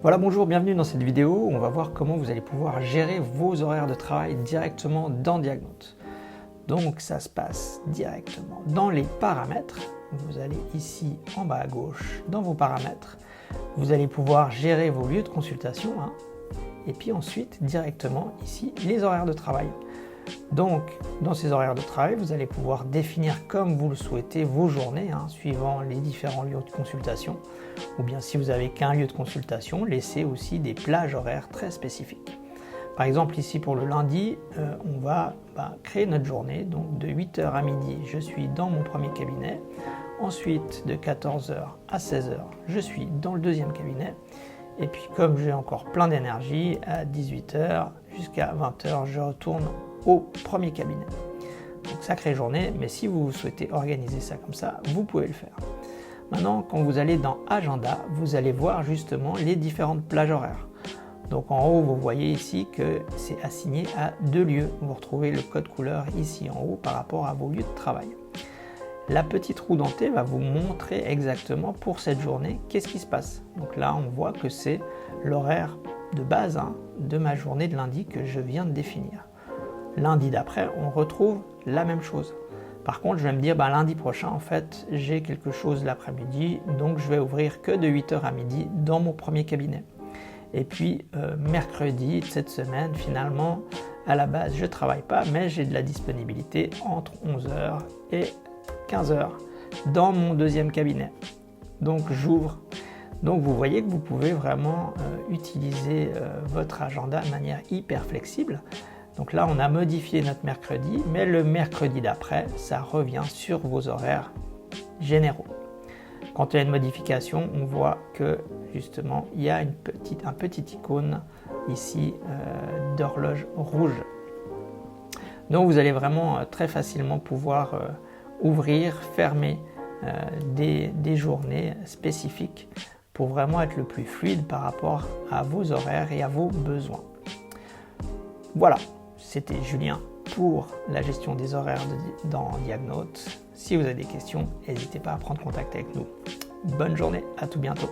Voilà, bonjour, bienvenue dans cette vidéo où on va voir comment vous allez pouvoir gérer vos horaires de travail directement dans Diagnote. Donc ça se passe directement dans les paramètres. Vous allez ici en bas à gauche dans vos paramètres. Vous allez pouvoir gérer vos lieux de consultation et puis ensuite directement ici les horaires de travail. Donc dans ces horaires de travail, vous allez pouvoir définir comme vous le souhaitez vos journées suivant les différents lieux de consultation, ou bien si vous n'avez qu'un lieu de consultation, laissez aussi des plages horaires très spécifiques. Par exemple ici pour le lundi, on va créer notre journée, donc de 8h à midi je suis dans mon premier cabinet, ensuite de 14h à 16h je suis dans le deuxième cabinet, et puis comme j'ai encore plein d'énergie, à 18h jusqu'à 20h je retourne au premier cabinet. Donc sacrée journée, mais si vous souhaitez organiser ça comme ça, vous pouvez le faire. Maintenant, quand vous allez dans Agenda, vous allez voir justement les différentes plages horaires. Donc en haut, vous voyez ici que c'est assigné à 2 lieux. Vous retrouvez le code couleur ici en haut par rapport à vos lieux de travail. La petite roue dentée va vous montrer exactement pour cette journée qu'est-ce qui se passe. Donc là, on voit que c'est l'horaire de base de ma journée de lundi que je viens de définir. Lundi d'après, on retrouve la même chose. Par contre, je vais me dire, lundi prochain, en fait, j'ai quelque chose l'après-midi, donc je vais ouvrir que de 8h à midi dans mon premier cabinet. Et puis, mercredi de cette semaine, finalement, à la base, je ne travaille pas, mais j'ai de la disponibilité entre 11h et 15h dans mon deuxième cabinet. Donc, j'ouvre. Donc, vous voyez que vous pouvez vraiment utiliser votre agenda de manière hyper flexible. Donc là, on a modifié notre mercredi, mais le mercredi d'après, ça revient sur vos horaires généraux. Quand il y a une modification, on voit que justement, il y a un petit icône ici d'horloge rouge. Donc vous allez vraiment très facilement pouvoir ouvrir, fermer des journées spécifiques pour vraiment être le plus fluide par rapport à vos horaires et à vos besoins. Voilà. C'était Julien pour la gestion des horaires dans Diagnote. Si vous avez des questions, n'hésitez pas à prendre contact avec nous. Bonne journée, à tout bientôt.